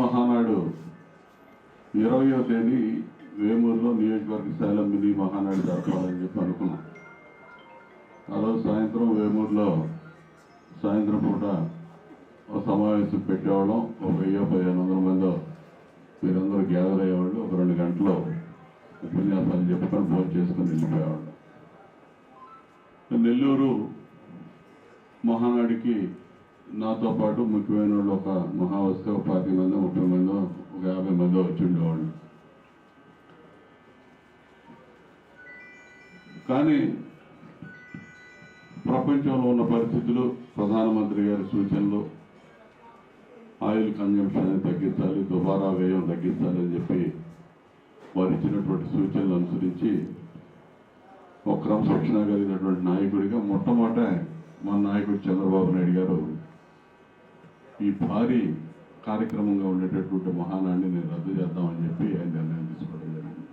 మహానాడు 20వ తేదీ వేమూరులో నియోజకవర్గ స్థాయిలో మినీ మహానాడు జరపాలని చెప్పి అనుకున్నాం. ఆ రోజు సాయంత్రం వేమూరులో సాయంత్రం పూట ఒక సమావేశం పెట్టేవాళ్ళం. ఒక 1000-1500 మంది మీరందరూ గ్యాదర్ అయ్యేవాళ్ళు. ఒక 2 గంటలు ఉపన్యాసాలు చెప్పుకొని భోజనం చేసుకొని వెళ్ళిపోయేవాళ్ళు. నెల్లూరు మహానాడికి నాతో పాటు ముఖ్యమైన వాళ్ళు ఒక మహావస్థ 25 మంది 30 మంది ఒక 50 మంది వచ్చి ఉండేవాళ్ళు. కానీ ప్రపంచంలో ఉన్న పరిస్థితులు, ప్రధానమంత్రి గారి సూచనలు, ఆయిల్ కన్జంప్షన్ తగ్గించాలి, దుబారా వ్యయం తగ్గించాలి అని చెప్పి వారు ఇచ్చినటువంటి సూచనలు అనుసరించి ఒక క్రమశిక్షణ కలిగినటువంటి నాయకుడిగా మొట్టమొదట మన నాయకుడు చంద్రబాబు నాయుడు గారు ఈ భారీ కార్యక్రమంగా ఉండేటటువంటి మహానాడిని నేను రద్దు చేద్దామని చెప్పి ఆయన నిర్ణయం తీసుకోవడం జరిగింది.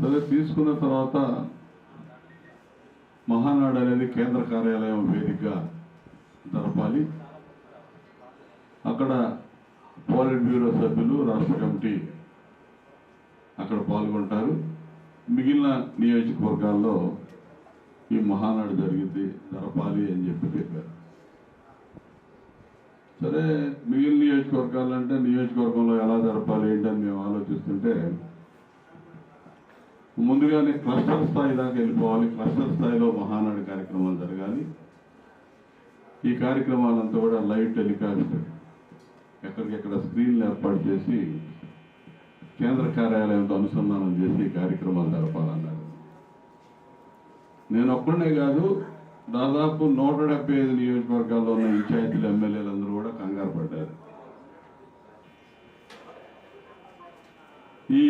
సరే, తీసుకున్న తర్వాత మహానాడు అనేది కేంద్ర కార్యాలయం వేదికగా జరపాలి. అక్కడ పోలిట్ బ్యూరో సభ్యులు, రాష్ట్ర కమిటీ అక్కడ పాల్గొంటారు. మిగిలిన నియోజకవర్గాల్లో ఈ మహానాడు జరపాలి అని చెప్పి చెప్పారు. సరే, మిగిలిన నియోజకవర్గాలంటే నియోజకవర్గంలో ఎలా జరపాలి ఏంటని మేము ఆలోచిస్తుంటే ముందుగానే క్లస్టర్ స్థాయి దాకా వెళ్ళిపోవాలి. క్లస్టర్ స్థాయిలో మహానాడు కార్యక్రమాలు జరగాలి. ఈ కార్యక్రమాలంతా కూడా లైవ్ టెలికాస్ట్ ఎక్కడికెక్కడ స్క్రీన్లు ఏర్పాటు చేసి కేంద్ర కార్యాలయంతో అనుసంధానం చేసి కార్యక్రమాలు జరపాలన్నారు. నేను ఒక్కడే కాదు, దాదాపు 175 నియోజకవర్గాల్లో ఉన్న ఇన్ఛార్జీలు, ఎమ్మెల్యేలందరూ కూడా కంగారు పడ్డారు. ఈ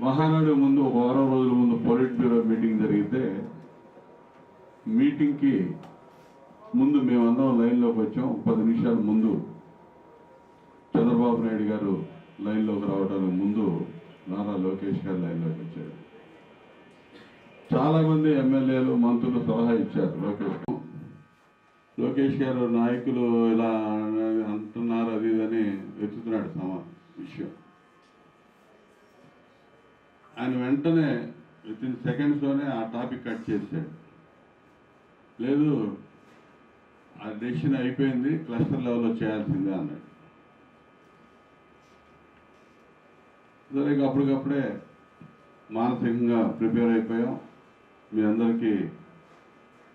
మహానాడు ముందు ఒక వారం రోజుల ముందు పొలిట్ బ్యూరో మీటింగ్ జరిగితే మీటింగ్కి ముందు మేమందరం లైన్లోకి వచ్చాం. 10 నిమిషాల ముందు చంద్రబాబు నాయుడు గారు లైన్లోకి రావడానికి ముందు నారా లోకేష్ గారు లైన్లోకి వచ్చారు. చాలామంది ఎమ్మెల్యేలు, మంత్రులు సలహా ఇచ్చారు. లోకేష్ గారు నాయకులు ఇలా అంటున్నారు అది ఇదని వెతుకుతున్నాడు విషయం. ఆయన వెంటనే వితిన్ సెకండ్స్లోనే ఆ టాపిక్ కట్ చేశాడు. లేదు, ఆ డెసిషన్ అయిపోయింది, క్లస్టర్ లెవెల్లో చేయాల్సిందే అన్నాడు. సరే, అప్పటికప్పుడే మానసికంగా ప్రిపేర్ అయిపోయాం. మీ అందరికీ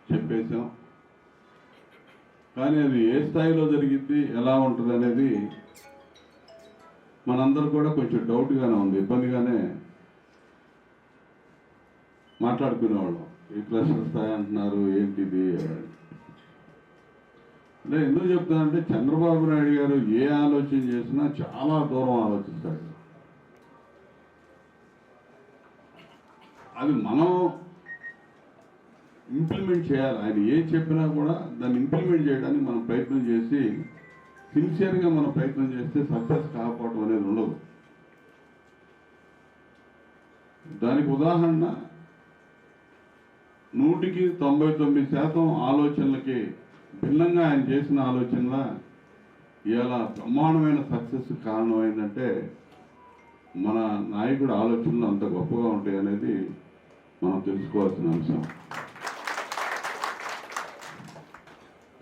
చెప్పేశాం. కానీ అది ఏ స్థాయిలో జరిగింది, ఎలా ఉంటుంది అనేది మనందరూ కూడా కొంచెం డౌట్గానే ఉంది, ఇబ్బందిగానే మాట్లాడుకునేవాళ్ళం. ఈ క్లస్టర్ స్థాయి అంటున్నారు, ఏంటిది అంటే ఎందుకు చెప్తానంటే చంద్రబాబు నాయుడు గారు ఏ ఆలోచన చేసినా చాలా దూరం ఆలోచిస్తాడు. అది మనం ఇంప్లిమెంట్ చేయాలి. ఆయన ఏం చెప్పినా కూడా దాన్ని ఇంప్లిమెంట్ చేయడానికి మనం ప్రయత్నం చేసి సిన్సియర్గా మనం ప్రయత్నం చేస్తే సక్సెస్ కాకపోవడం అనేది ఉండదు. దానికి ఉదాహరణ 100కి 99% ఆలోచనలకి భిన్నంగా ఆయన చేసిన ఆలోచనల ఇవాళ బ్రహ్మాండమైన సక్సెస్ కారణమైందంటే మన నాయకుడి ఆలోచనలు అంత గొప్పగా ఉంటాయి అనేది మనం తెలుసుకోవాల్సిన అంశం.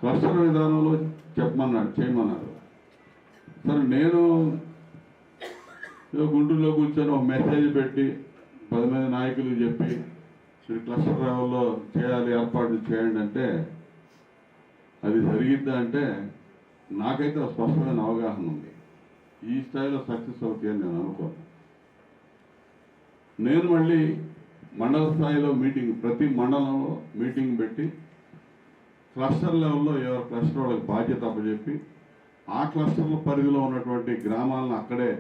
క్లస్టర్ విధానంలో చేయమన్నారు. సరే, నేను గుంటూరులో కూర్చొని ఒక మెసేజ్ పెట్టి 10 మంది నాయకులు చెప్పి మీరు క్లస్టర్ లెవెల్లో చేయాలి, ఏర్పాట్లు చేయండి అంటే అది జరిగిద్దా అంటే నాకైతే స్పష్టమైన అవగాహన ఉంది. ఈ స్థాయిలో సక్సెస్ అవుతాయని నేను అనుకోను. నేను మళ్ళీ మండల స్థాయిలో మీటింగ్, ప్రతి మండలంలో మీటింగ్ పెట్టి క్లస్టర్ లెవెల్లో ఎవరి క్లస్టర్ వాళ్ళకి బాధ్యత అప్పచెప్పి ఆ క్లస్టర్ల పరిధిలో ఉన్నటువంటి గ్రామాలను అక్కడే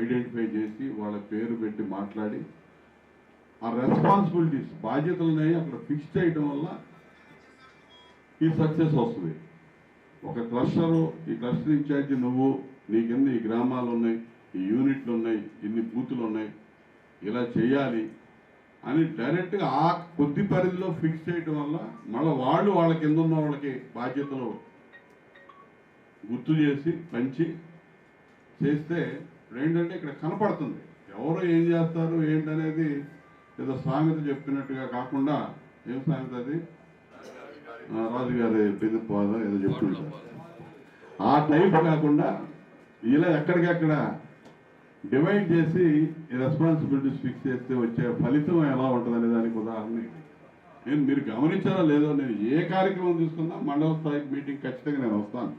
ఐడెంటిఫై చేసి వాళ్ళ పేరు పెట్టి మాట్లాడి ఆ రెస్పాన్సిబిలిటీస్, బాధ్యతలనే అక్కడ ఫిక్స్ చేయడం వల్ల ఈ సక్సెస్ వస్తుంది. ఒక క్లస్టరు, ఈ క్లస్టర్ ఇన్ఛార్జి నువ్వు, నీ కింద ఈ గ్రామాలు ఉన్నాయి, ఈ యూనిట్లు ఉన్నాయి, ఇన్ని బూతులు ఉన్నాయి, ఇలా చేయాలి అని డైరెక్ట్గా ఆ కొద్ది పరిధిలో ఫిక్స్ చేయడం వల్ల మళ్ళీ వాళ్ళ కింద ఉన్న వాళ్ళకి బాధ్యతలు గుర్తు చేసి పంచి చేస్తే ఇప్పుడు ఏంటంటే ఇక్కడ కనపడుతుంది ఎవరు ఏం చేస్తారు ఏంటనేది. ఏదో సామెత చెప్పినట్టుగా కాకుండా, ఏం సామెత అది, రాజుగారి పిదుపాదం ఏదో చెప్తుంటారు, ఆ టైప్ కాకుండా ఇలా ఎక్కడికక్కడ డివైడ్ చేసి రెస్పాన్సిబిలిటీస్ ఫిక్స్ చేస్తే వచ్చే ఫలితం ఎలా ఉంటుందనే దానికి ఉదాహరణ నేను మీరు గమనించారో లేదో, నేను ఏ కార్యక్రమం తీసుకున్నా మండల స్థాయి మీటింగ్ ఖచ్చితంగా నేను వస్తాను.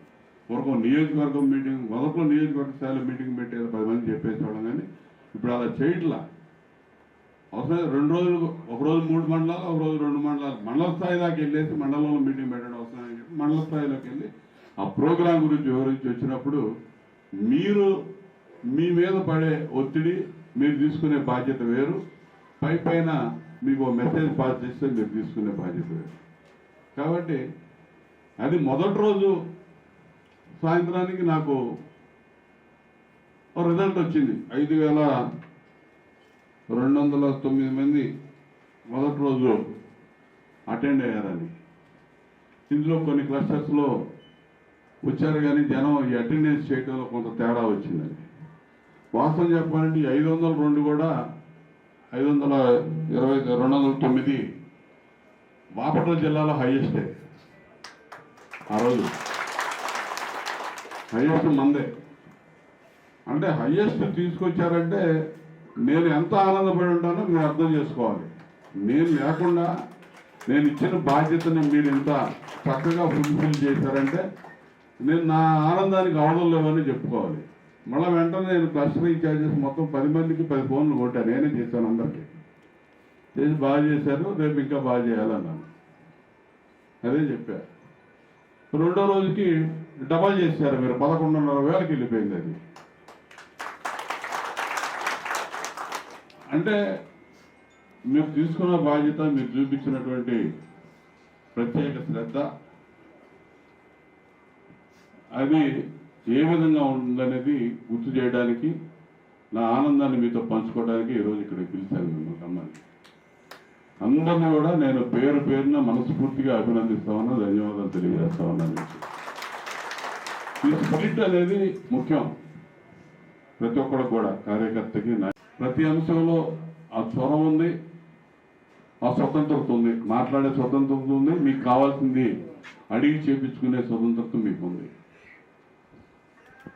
పూర్వం నియోజకవర్గం మీటింగ్, మొదట్లో నియోజకవర్గ స్థాయిలో మీటింగ్ పెట్టేది 10 మంది చెప్పేసేవాళ్ళం, కానీ ఇప్పుడు అలా చేయట్లా. అవసరం 2 రోజులు, ఒక రోజు 3 మండలాలు, ఒక రోజు 2 మండలాలు, మండల స్థాయి దాకా వెళ్ళేసి మండలంలో మీటింగ్ పెట్టడం అవసరం అని చెప్పి మండల స్థాయిలోకి వెళ్ళి ఆ ప్రోగ్రాం గురించి వివరించి వచ్చినప్పుడు మీరు మీ మీద పడే ఒత్తిడి, మీరు తీసుకునే బాధ్యత వేరు, పైన మీకు మెసేజ్ పాస్ చేస్తే మీరు తీసుకునే బాధ్యత వేరు. కాబట్టి అది మొదటి రోజు సాయంత్రానికి నాకు రిజల్ట్ వచ్చింది. 5,209 మంది మొదటి రోజు అటెండ్ అయ్యారని. ఇందులో కొన్ని క్లస్టర్స్లో వచ్చారు, కానీ జనం ఈ అటెండెన్స్ చేయడంలో కొంత తేడా వచ్చిందని. వాస్తవం చెప్పాలంటే 502 కూడా 209 బాపట్ల జిల్లాలో హైయెస్టే. ఆ రోజు హైయెస్ట్ మందే. అంటే హైయెస్ట్ తీసుకొచ్చారంటే నేను ఎంత ఆనందపడి ఉంటానో మీరు అర్థం చేసుకోవాలి. నేను లేకుండా నేను ఇచ్చిన బాధ్యతని మీరు ఇంత చక్కగా ఫుల్ఫిల్ చేశారంటే నేను నా ఆనందానికి అవధులు లేవని చెప్పుకోవాలి. మళ్ళీ వెంటనే నేను క్లస్టర్ ఇన్ఛార్జెస్ మొత్తం 10 మందికి 10 ఫోన్లు కొట్టాను. నేనే చేశాను, అందరికీ చేసి బాగా చేశారు, రేపు ఇంకా బాగా చేయాలన్నాను. అదే చెప్పా. రెండో రోజుకి డబల్ చేశారు మీరు, 11,500 వెళ్ళిపోయింది అది. అంటే మీరు తీసుకున్న బాధ్యత, మీరు చూపించినటువంటి ప్రత్యేక శ్రద్ధ, అది ఏ విధంగా ఉందనేది గుర్తు చేయడానికి, నా ఆనందాన్ని మీతో పంచుకోవడానికి ఈరోజు ఇక్కడికి పిలిచాను మిమ్మల్ని రమ్మని. అందరినీ కూడా నేను పేరు పేరున మనస్ఫూర్తిగా అభినందిస్తా ఉన్నా, ధన్యవాదాలు తెలియజేస్తా ఉన్నాను. ఈ స్పిరిట్ అనేది ముఖ్యం ప్రతి ఒక్కరికి కూడా, కార్యకర్తకి. ప్రతి అంశంలో ఆ చొరవ ఉంది, ఆ స్వతంత్రత ఉంది, మాట్లాడే స్వతంత్రత ఉంది, మీకు కావాల్సింది అడిగి చేపించుకునే స్వతంత్రత మీకు ఉంది.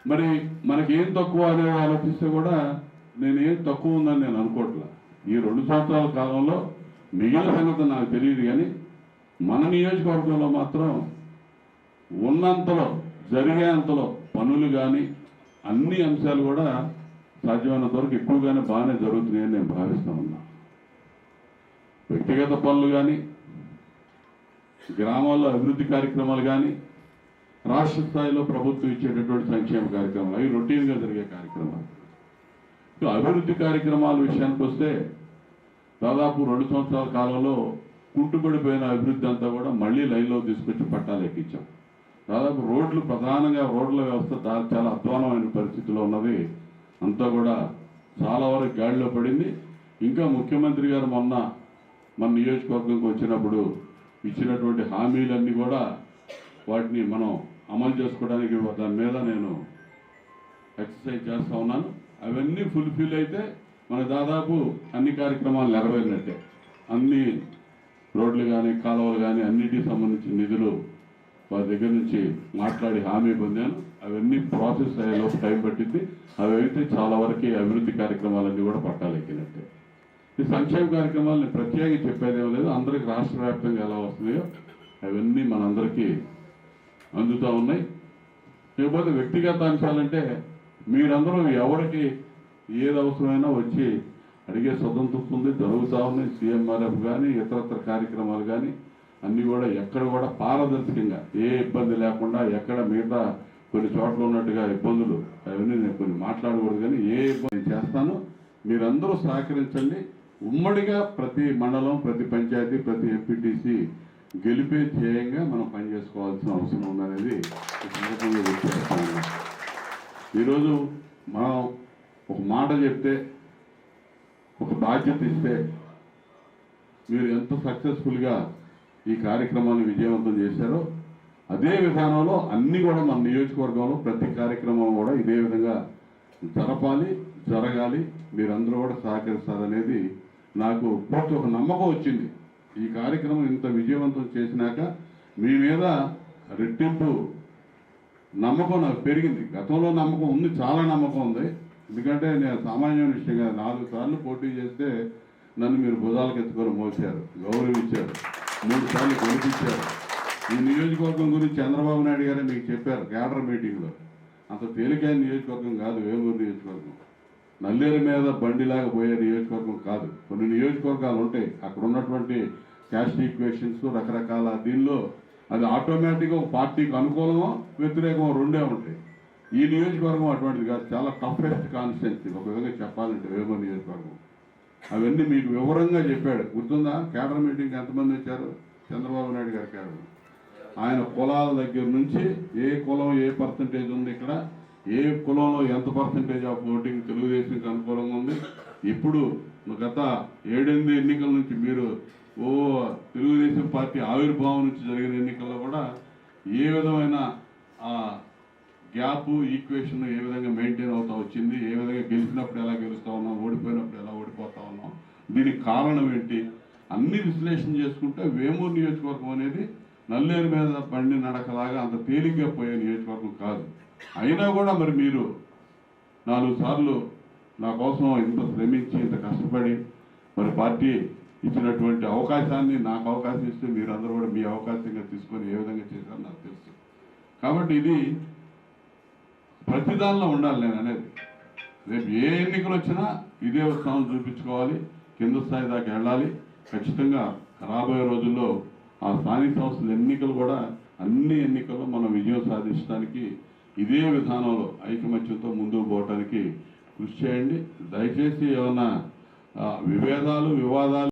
మరి మనకేం తక్కువ అనేది ఆలోచిస్తే కూడా నేనేం తక్కువ ఉందని నేను అనుకోవట్లా. ఈ 2 సంవత్సరాల కాలంలో మిగిలిన సంగతి నాకు తెలియదు, కానీ మన నియోజకవర్గంలో మాత్రం ఉన్నంతలో, జరిగేంతలో పనులు కానీ అన్ని అంశాలు కూడా సాధ్యమైనంత వరకు ఎక్కువగానే బాగానే జరుగుతున్నాయని నేను భావిస్తూ ఉన్నా. వ్యక్తిగత పనులు కానీ, గ్రామాల్లో అభివృద్ధి కార్యక్రమాలు కానీ, రాష్ట్ర స్థాయిలో ప్రభుత్వం ఇచ్చేటటువంటి సంక్షేమ కార్యక్రమాలు, అవి రొటీన్గా జరిగే కార్యక్రమాలు. అభివృద్ధి కార్యక్రమాల విషయానికి వస్తే దాదాపు 2 సంవత్సరాల కాలంలో కుంటుపడిపోయిన అభివృద్ధి అంతా కూడా మళ్ళీ లైన్లో తీసుకొచ్చి పట్టాలు ఎక్కించాం. దాదాపు రోడ్లు, ప్రధానంగా రోడ్ల వ్యవస్థ చాలా అధ్వానమైన పరిస్థితిలో ఉన్నది, అంతా కూడా చాలా వరకు గాడిలో పడింది. ఇంకా ముఖ్యమంత్రి గారు మన నియోజకవర్గంకి వచ్చినప్పుడు ఇచ్చినటువంటి హామీలన్నీ కూడా వాటిని మనం అమలు చేసుకోవడానికి దాని మీద నేను ఎక్సర్సైజ్ చేస్తూ ఉన్నాను. అవన్నీ ఫుల్ఫిల్ అయితే మన దాదాపు అన్ని కార్యక్రమాలు నెరవేరినట్టే. అన్ని రోడ్లు కానీ, కాలువలు కానీ అన్నిటికి సంబంధించిన నిధులు వారి దగ్గర నుంచి మాట్లాడి హామీ పొందాను. అవన్నీ ప్రాసెస్ అయ్యేలోపు టైం పట్టింది. అవి అయితే చాలా వరకు అభివృద్ధి కార్యక్రమాలన్నీ కూడా పట్టాలెక్కినట్టే. ఈ సంక్షేమ కార్యక్రమాలు ప్రత్యేకంగా చెప్పేదేమో లేదు, అందరికి రాష్ట్ర వ్యాప్తంగా ఎలా వస్తున్నాయో అవన్నీ మనందరికీ అందుతూ ఉన్నాయి. లేకపోతే వ్యక్తిగత అంశాలంటే మీరందరూ ఎవరికి ఏది అవసరమైనా వచ్చి అడిగే స్వతంత్రం ఉంది, జరుగుతూ ఉన్నాయి. సీఎంఆర్ఎఫ్ కానీ, ఇతరత్ర కార్యక్రమాలు కానీ అన్నీ కూడా ఎక్కడ కూడా పారదర్శకంగా, ఏ ఇబ్బంది లేకుండా, ఎక్కడ మిగతా కొన్ని చోట్ల ఉన్నట్టుగా ఇబ్బందులు అవన్నీ నేను కొన్ని మాట్లాడకూడదు, కానీ ఏ ఇబ్బంది చేస్తాను. మీరందరూ సహకరించండి. ఉమ్మడిగా ప్రతి మండలం, ప్రతి పంచాయతీ, ప్రతి ఎంపీటీసీ గెలిపే ధ్యేయంగా మనం పనిచేసుకోవాల్సిన అవసరం ఉందనేది ఈ సందర్భంగా గుర్తుపెట్టుకోవాలి. ఈరోజు మనం ఒక మాట చెప్తే, ఒక బాధ్యత ఇస్తే, మీరు ఎంత సక్సెస్ఫుల్గా ఈ కార్యక్రమాన్ని విజయవంతం చేశారో అదే విధానంలో అన్ని కూడా మన నియోజకవర్గంలో ప్రతి కార్యక్రమం కూడా ఇదే విధంగా జరపాలి, జరగాలి, మీరందరూ కూడా సహకరిస్తారనేది నాకు పూర్తి ఒక నమ్మకం వచ్చింది. ఈ కార్యక్రమం ఇంత విజయవంతం చేసినాక మీ మీద రెట్టింపు నమ్మకం నాకు పెరిగింది. గతంలో నమ్మకం ఉంది, చాలా నమ్మకం ఉంది. ఎందుకంటే నేను సామాన్యమైన విషయం కాదు, 4 సార్లు పోటీ చేస్తే నన్ను మీరు భుజాలకు ఎత్తుకొని మోసారు, గౌరవించారు, 3 సార్లు గెలిపించారు. ఈ నియోజకవర్గం గురించి చంద్రబాబు నాయుడు గారే మీకు చెప్పారు క్యాడర్ మీటింగ్లో. అంత తేలికైన నియోజకవర్గం కాదు వేమూరు నియోజకవర్గం, నల్లేరు మీద బండిలాగా పోయే నియోజకవర్గం కాదు. కొన్ని నియోజకవర్గాలు ఉంటాయి, అక్కడ ఉన్నటువంటి క్యాస్ట్ ఈక్వేషన్స్ రకరకాల దీనిలో అది ఆటోమేటిక్గా ఒక పార్టీకి అనుకూలమో వ్యతిరేకమో రెండే ఉంటాయి. ఈ నియోజకవర్గం అటువంటిది కాదు, చాలా టఫెస్ట్ కాన్స్టిట్యున్సీ ఒక విధంగా చెప్పాలంటే వేమూరు నియోజకవర్గం. అవన్నీ మీకు వివరంగా చెప్పాడు, గుర్తుందా? క్యాడర్ మీటింగ్కి ఎంతమంది వచ్చారు? చంద్రబాబు నాయుడు గారి క్యాడర్. ఆయన కులాల దగ్గర నుంచి ఏ కులం ఏ పర్సంటేజ్ ఉంది, ఇక్కడ ఏ కులంలో ఎంత పర్సంటేజ్ ఆఫ్ ఓటింగ్ తెలుగుదేశంకి అనుకూలంగా ఉంది. ఇప్పుడు గత 7-8 ఎన్నికల నుంచి మీరు తెలుగుదేశం పార్టీ ఆవిర్భావం నుంచి జరిగిన ఎన్నికల్లో కూడా ఏ విధమైన గ్యాప్ ఈక్వేషన్ ఏ విధంగా మెయింటైన్ అవుతా వచ్చింది, ఏ విధంగా గెలిచినప్పుడు ఎలా గెలుస్తూ ఉన్నాం, ఓడిపోయినప్పుడు ఎలా ఓడిపోతా ఉన్నాం, దీనికి కారణం ఏంటి, అన్ని విశ్లేషణ చేసుకుంటే వేమూరు నియోజకవర్గం అనేది నల్లేరు మీద బండి నడకలాగా అంత తేలిగ్గా పోయే నియోజకవర్గం కాదు. అయినా కూడా మరి మీరు 4 సార్లు నా కోసం ఇంత శ్రమించి ఇంత కష్టపడి మరి పార్టీ ఇచ్చినటువంటి అవకాశాన్ని నాకు అవకాశం ఇస్తే మీరందరూ కూడా మీ అవకాశంగా తీసుకొని ఏ విధంగా చేశారో నాకు తెలుసు. కాబట్టి ఇది ప్రతిదానిలో ఉండాలి. నేను అనేది రేపు ఏ ఎన్నికలు వచ్చినా ఇదే ఉత్సాహం చూపించుకోవాలి, కింద స్థాయి దాకా వెళ్ళాలి. ఖచ్చితంగా రాబోయే రోజుల్లో ఆ స్థానిక సంస్థల ఎన్నికలు కూడా అన్ని ఎన్నికల్లో మనం విజయం సాధించడానికి ఇదే విధానంలో ఐకమత్యంతో ముందుకు పోవడానికి కృషి చేయండి. దయచేసి ఏమన్నా విభేదాలు వివాదాలు